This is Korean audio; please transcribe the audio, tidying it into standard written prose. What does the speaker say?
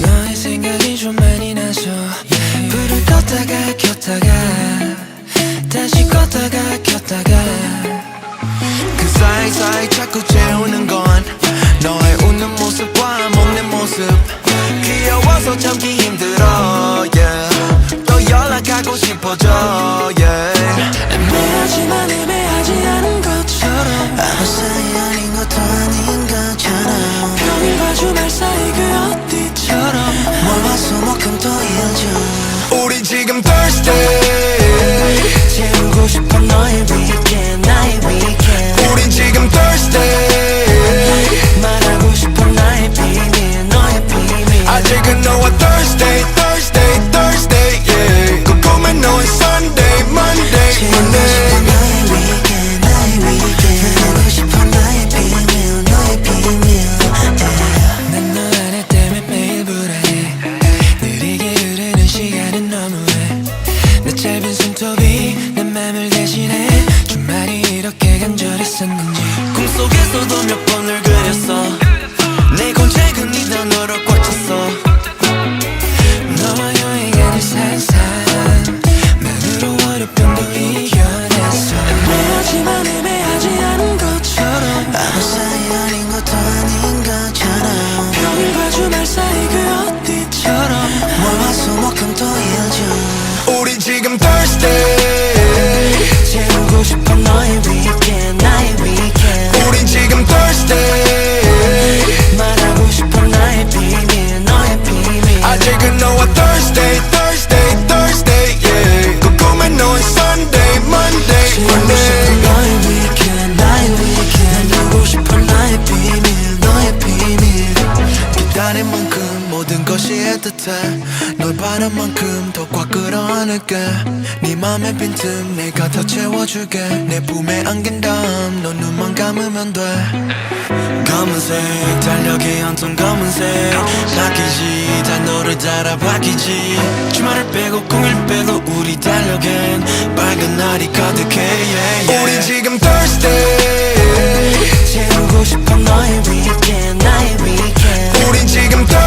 너의 생각이 좀 많이 나서 불을 껐다가 켰다가 다시 껐다가 켰다가 그 사이사이 자꾸 재우는 건 너의 웃는 모습과 먹는 모습 귀여워서 참기 힘들어 yeah. 또 연락하고 싶어져 yeah. 애매하지만 애매하지 않은 것처럼 아무 사이 아닌 것도 아닌 것처럼 평일과 주말 사이 그 어디처럼 월화수목금토일중 우리 지금 Thursday 채우고 싶어 너의 weekend 나의 weekend 우린 지금 Thursday 말하고 싶어 나의 비밀 너의 비밀 아직은 너와 Thursday Thursday Thursday yeah. 궁금해 너의 Sunday Monday 채우고 싶어 너의 weekend 나의 weekend 말하고 싶어 나의 비밀 너의 비밀 yeah. 난 너 하나 때문에 매일 불안해 느리게 흐르는 시간은 너무해 내 짧은 손톱이 내 맘을 대신해 주말이 이렇게 간절했었는지 꿈속에서도 몇 번을 그렸어 내 건책은 네 단어로 꽉 찼어 너와 여행하는 산산 만으로 월요병도 이겨냈어 애매하지만 애매하지 않은 것처럼 아무 사이 아닌 것도 아닌 것처럼 평일과 주말 사이 그 어디처럼 월화수목금토일중 우리 지금 Thursday 채우고 싶어 너의 weekend 나의 weekend 우린 지금 Thursday 말하고 싶어 나의 비밀 너의 비밀 아직은 너와 Thursday Thursday Thursday yeah. 궁금해 너의 Sunday Monday 채우고 싶어 Monday 너의 weekend 나의 weekend 나누고 싶어 나의 비밀 너의 비밀 기다린 만큼 모든 것이 애틋해 널 바란 만큼 더 꽉 끌어안을게 네 맘의 빈틈 내가 다 채워줄게 내 품에 안긴 다음 넌 눈만 감으면 돼 검은색 달력에 한통 검은색 바뀌지 다 너를 따라 바뀌지 주말을 빼고 공휴일 빼고 우리 달력엔 빨간 날이 가득해 yeah, yeah. 우리 지금 Thursday 채우고 싶어 너의 weekend 나의 weekend 우린 지금 Thursday